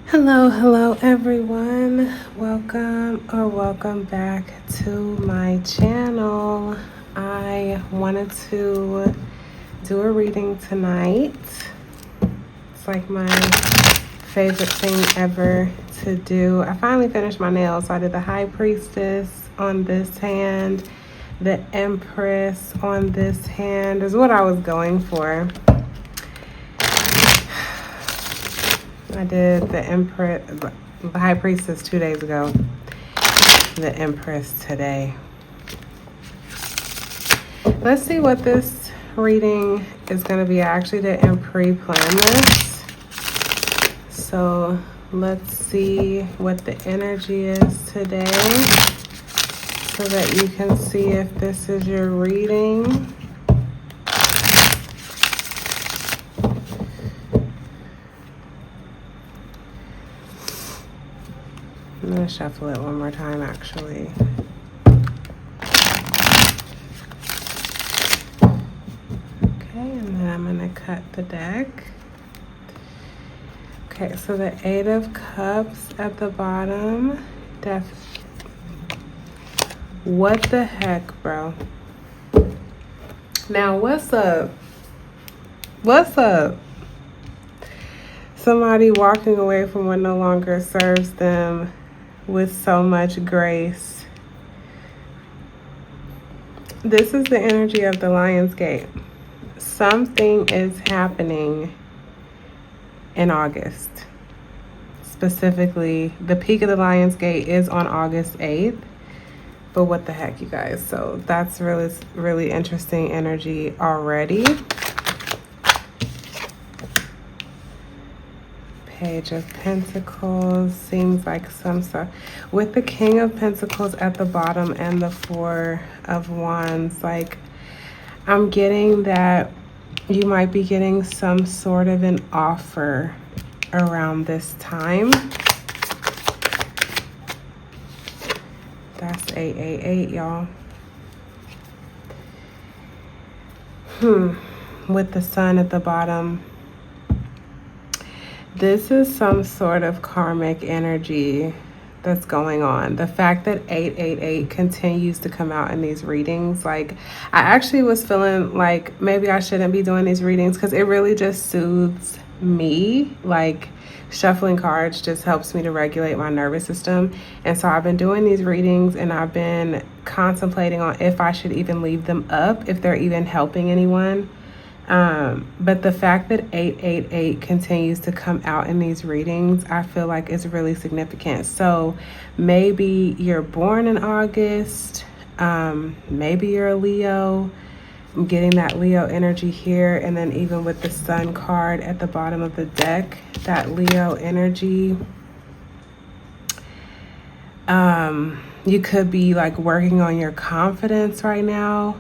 Hello everyone. Welcome back to my channel. I wanted to do a reading tonight. It's like my favorite thing ever to do. I finally finished my nails. So I did the High Priestess on this hand, the Empress on this hand is what I was going for. I did the Empress, the High Priestess 2 days ago, the Empress today. Let's see what this reading is going to be. I actually didn't pre-plan this. So let's see what the energy is today so that you can see if this is your reading. I'm going to shuffle it one more time, actually. Okay, and then I'm going to cut the deck. Okay, so the Eight of Cups at the bottom. What the heck, bro? Now, what's up? What's up? Somebody walking away from what no longer serves them with so much grace. This is the energy of the Lion's Gate. Something is happening in August. Specifically, the peak of the Lion's Gate is on August 8th. But what the heck, you guys? So that's really interesting energy already. Page of Pentacles seems like some stuff with the King of Pentacles at the bottom and the Four of Wands. Like, I'm getting that you might be getting some sort of an offer around this time. That's 888, y'all. With the Sun at the bottom. This is some sort of karmic energy that's going on. The fact that 888 continues to come out in these readings, like, I actually was feeling like maybe I shouldn't be doing these readings because it really just soothes me. Like, shuffling cards just helps me to regulate my nervous system. And so I've been doing these readings and I've been contemplating on if I should even leave them up, if they're even helping anyone. But the fact that 888 continues to come out in these readings, I feel like is really significant. So maybe you're born in August, maybe you're a Leo. I'm getting that Leo energy here, and then even with the Sun card at the bottom of the deck, that Leo energy. You could be like working on your confidence right now.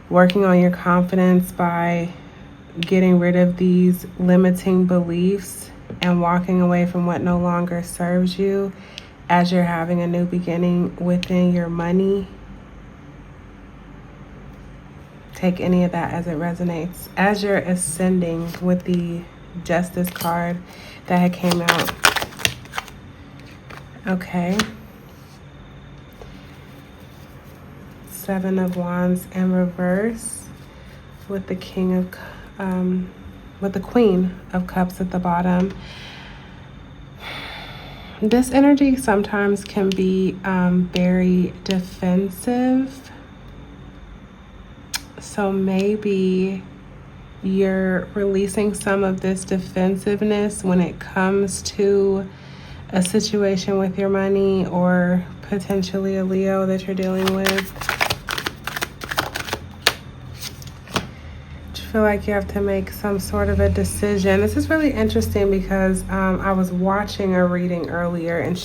Working on your confidence by getting rid of these limiting beliefs and walking away from what no longer serves you as you're having a new beginning within your money. Take any of that as it resonates. As you're ascending with the Justice card that had came out. Okay. Seven of Wands in reverse with the with the Queen of Cups at the bottom. This energy sometimes can be very defensive. So maybe you're releasing some of this defensiveness when it comes to a situation with your money or potentially a Leo that you're dealing with. Feel like you have to make some sort of a decision. This is really interesting because I was watching a reading earlier and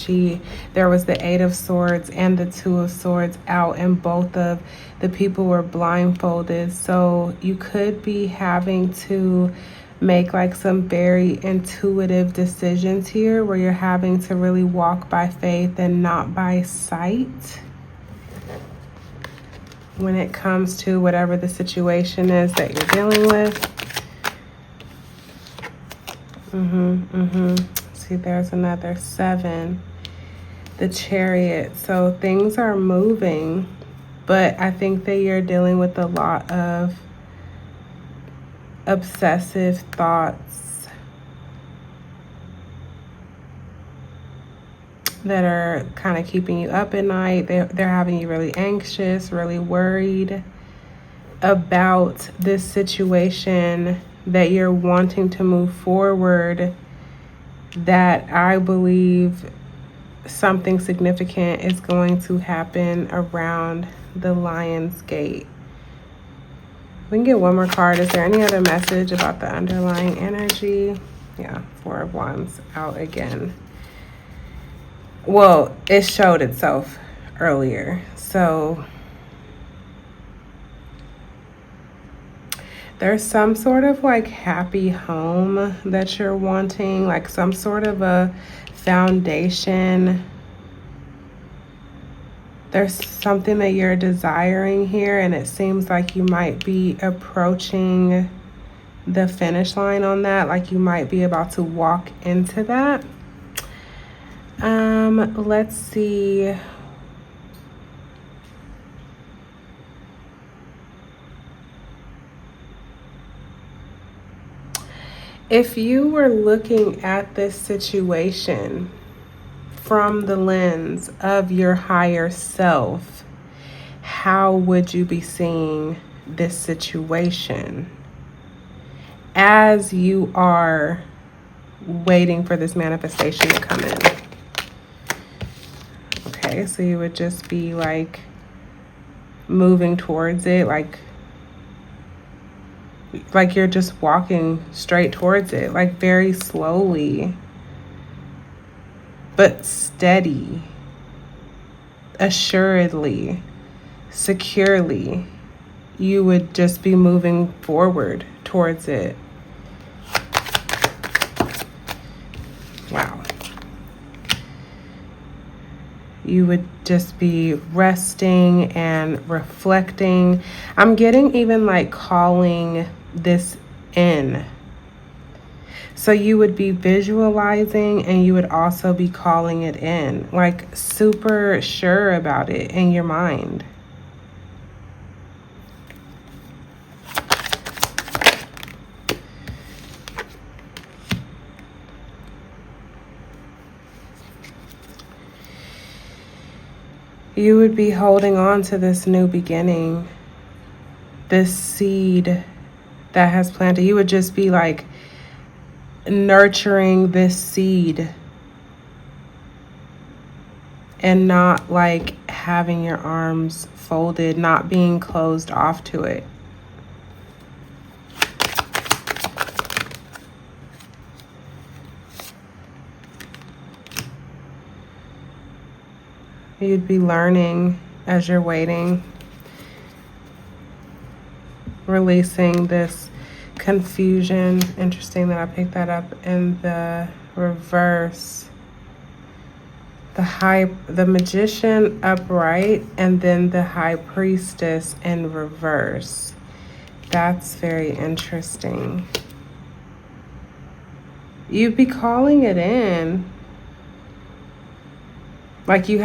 there was the Eight of Swords and the Two of Swords out, and both of the people were blindfolded. So you could be having to make like some very intuitive decisions here where you're having to really walk by faith and not by sight. When it comes to whatever the situation is that you're dealing with. See, there's another 7. The Chariot. So things are moving, but I think that you're dealing with a lot of obsessive thoughts that are kind of keeping you up at night. They're having you really anxious, really worried about this situation that you're wanting to move forward, that I believe something significant is going to happen around the Lion's Gate. We can get one more card. Is there any other message about the underlying energy? Yeah, 4 of Wands out again. Well, it showed itself earlier. So there's some sort of like happy home that you're wanting, like some sort of a foundation. There's something that you're desiring here, and it seems like you might be approaching the finish line on that, like you might be about to walk into that. Let's see. If you were looking at this situation from the lens of your higher self, how would you be seeing this situation as you are waiting for this manifestation to come in? Okay, so you would just be like moving towards it, like you're just walking straight towards it, like very slowly, but steady, assuredly, securely. You would just be moving forward towards it. Wow. You would just be resting and reflecting. I'm getting even like calling this in. So you would be visualizing, and you would also be calling it in, like super sure about it in your mind. You would be holding on to this new beginning, this seed that has planted. You would just be like nurturing this seed and not like having your arms folded, not being closed off to it. You'd be learning as you're waiting, releasing this confusion. Interesting that I picked that up in the reverse. The Magician upright, and then the High Priestess in reverse. That's very interesting. You'd be calling it in. Like you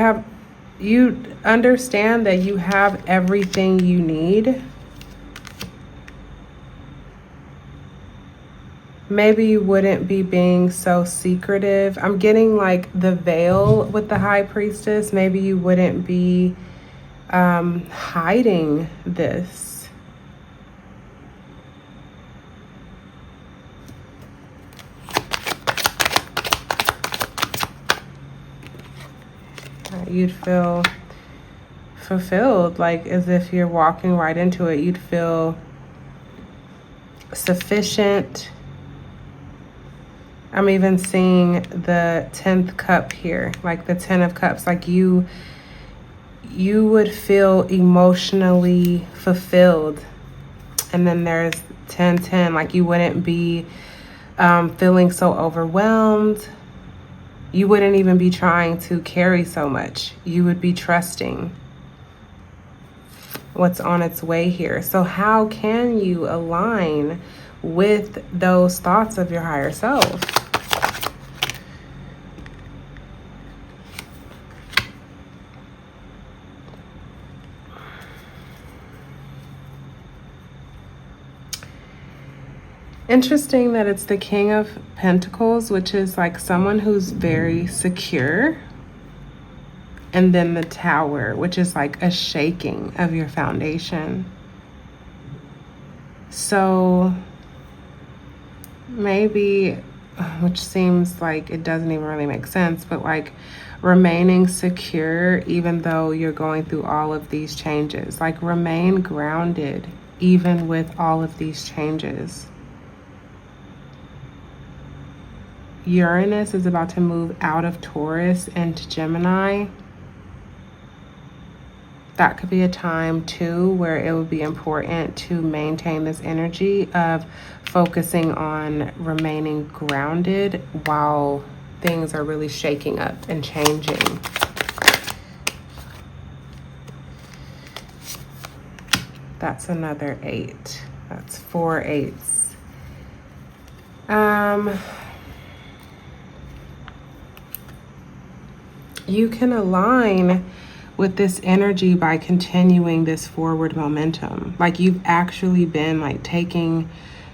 understand that you have everything you need. Maybe you wouldn't be being so secretive. I'm getting like the veil with the High Priestess. Maybe you wouldn't be hiding this. You'd feel fulfilled, like as if you're walking right into it. You'd feel sufficient. I'm even seeing the 10th cup here, like the 10 of cups. Like you would feel emotionally fulfilled. And then there's 10-10, like you wouldn't be feeling so overwhelmed. You wouldn't even be trying to carry so much. You would be trusting what's on its way here. So how can you align with those thoughts of your higher self? Interesting that it's the King of Pentacles, which is like someone who's very secure. And then the Tower, which is like a shaking of your foundation. So maybe, which seems like it doesn't even really make sense, but like remaining secure even though you're going through all of these changes. Like remain grounded even with all of these changes. Uranus is about to move out of Taurus into Gemini. That could be a time too where it would be important to maintain this energy of focusing on remaining grounded while things are really shaking up and changing. That's another 8. That's 4 8s. You can align with this energy by continuing this forward momentum. Like you've actually been like taking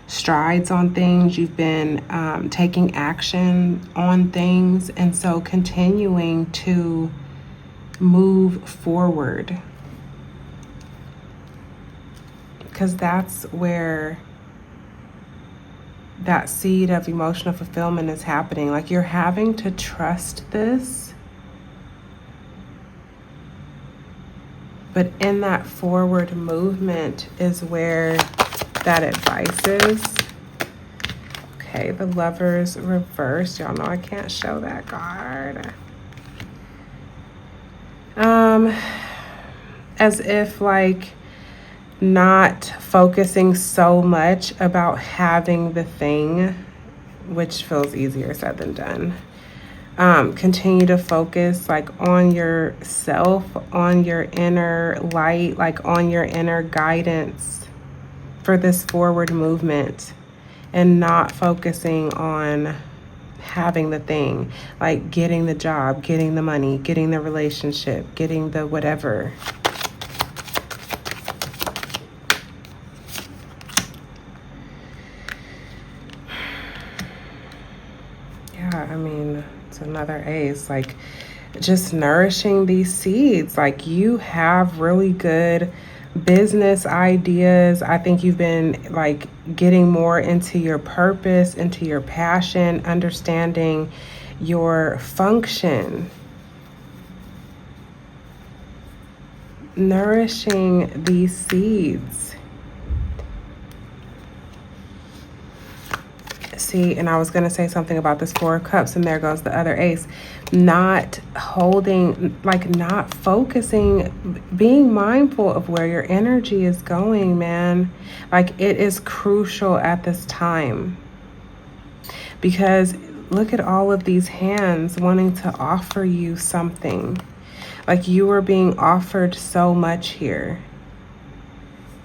strides on things. You've been taking action on things. And so continuing to move forward. Because that's where that seed of emotional fulfillment is happening. Like you're having to trust this. But in that forward movement is where that advice is. Okay, the Lovers reversed. Y'all know I can't show that card. As if like not focusing so much about having the thing, which feels easier said than done. Continue to focus like on yourself, on your inner light, like on your inner guidance for this forward movement, and not focusing on having the thing, like getting the job, getting the money, getting the relationship, getting the whatever. Yeah, I mean, it's another ace, like just nourishing these seeds. Like you have really good business ideas. I think you've been like getting more into your purpose, into your passion, understanding your function. Nourishing these seeds. See, and I was going to say something about this 4 of Cups, and there goes the other ace. Not holding, like not focusing, being mindful of where your energy is going, man. Like it is crucial at this time. Because look at all of these hands wanting to offer you something. Like you are being offered so much here.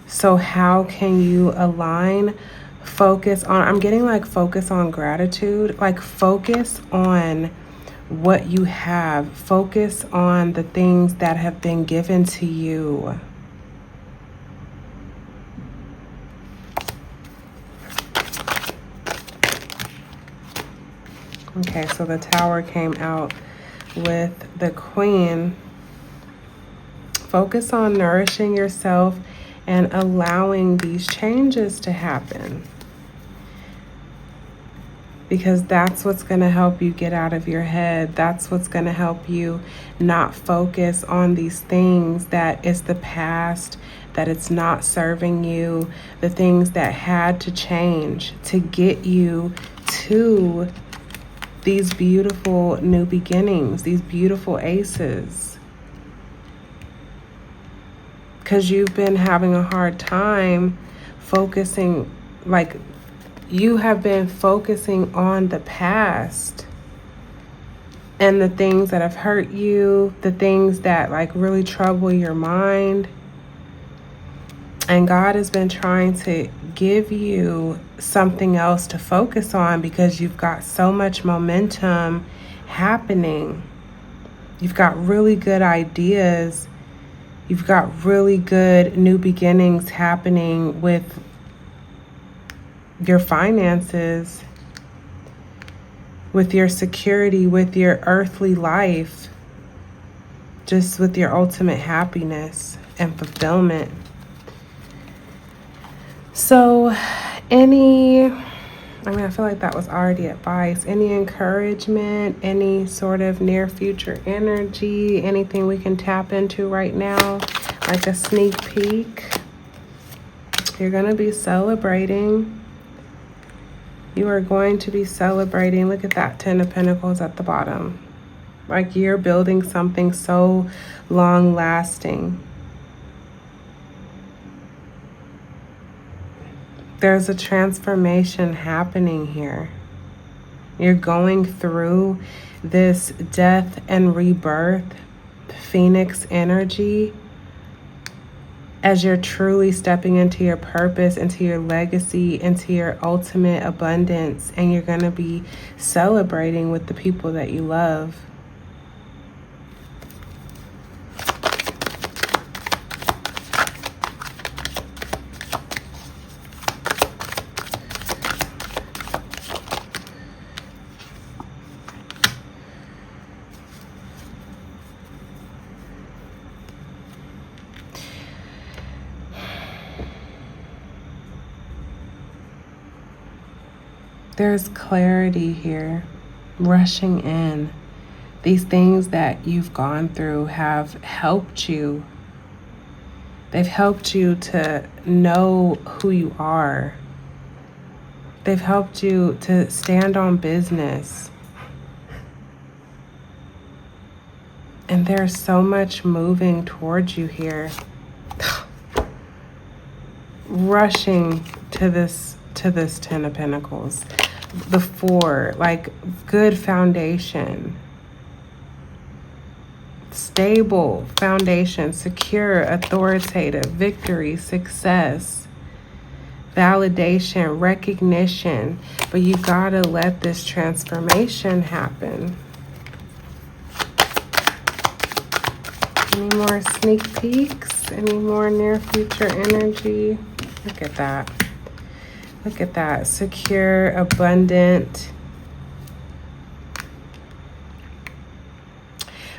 So how can you align? Focus on, I'm getting like focus on gratitude, like focus on what you have, focus on the things that have been given to you. Okay, so the Tower came out with the Queen. Focus on nourishing yourself and allowing these changes to happen. Because that's what's going to help you get out of your head. That's what's going to help you not focus on these things that is the past, that it's not serving you, the things that had to change to get you to these beautiful new beginnings, these beautiful aces. Because you've been having a hard time focusing, like you have been focusing on the past and the things that have hurt you, the things that like really trouble your mind. And God has been trying to give you something else to focus on because you've got so much momentum happening. You've got really good ideas. You've got really good new beginnings happening with your finances, with your security, with your earthly life, just with your ultimate happiness and fulfillment. So I feel like that was already advice. Any encouragement, any sort of near future energy, anything we can tap into right now, like a sneak peek. You're going to be celebrating. You are going to be celebrating. Look at that 10 of Pentacles at the bottom. Like you're building something so long lasting. There's a transformation happening here. You're going through this death and rebirth, Phoenix energy, as you're truly stepping into your purpose, into your legacy, into your ultimate abundance, and you're going to be celebrating with the people that you love. There's clarity here, rushing in. These things that you've gone through have helped you. They've helped you to know who you are. They've helped you to stand on business. And there's so much moving towards you here. Rushing to this 10 of Pentacles. The 4, like good foundation. Stable foundation, secure, authoritative, victory, success, validation, recognition. But you gotta let this transformation happen. Any more sneak peeks? Any more near future energy? Look at that. Look at that. Secure, abundant.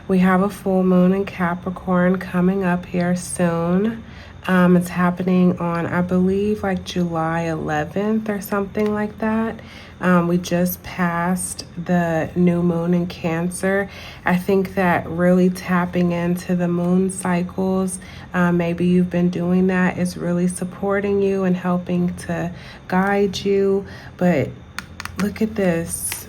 We have a full moon in Capricorn coming up here soon. It's happening on, I believe, like July 11th or something like that. We just passed the new moon in Cancer. I think that really tapping into the moon cycles, maybe you've been doing that, is really supporting you and helping to guide you. But look at this.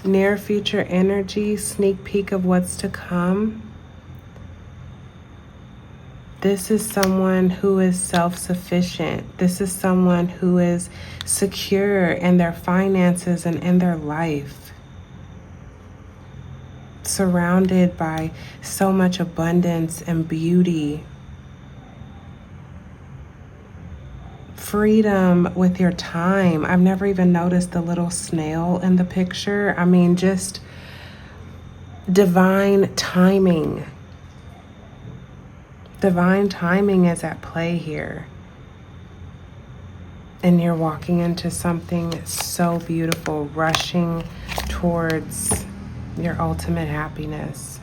Near future energy, sneak peek of what's to come. This is someone who is self-sufficient. This is someone who is secure in their finances and in their life. Surrounded by so much abundance and beauty. Freedom with your time. I've never even noticed the little snail in the picture. I mean, just divine timing. Divine timing is at play here. And you're walking into something so beautiful, rushing towards your ultimate happiness.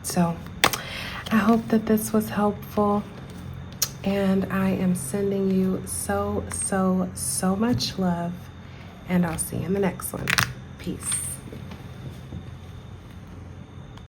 So, I hope that this was helpful. And I am sending you so much love. And I'll see you in the next one. Peace.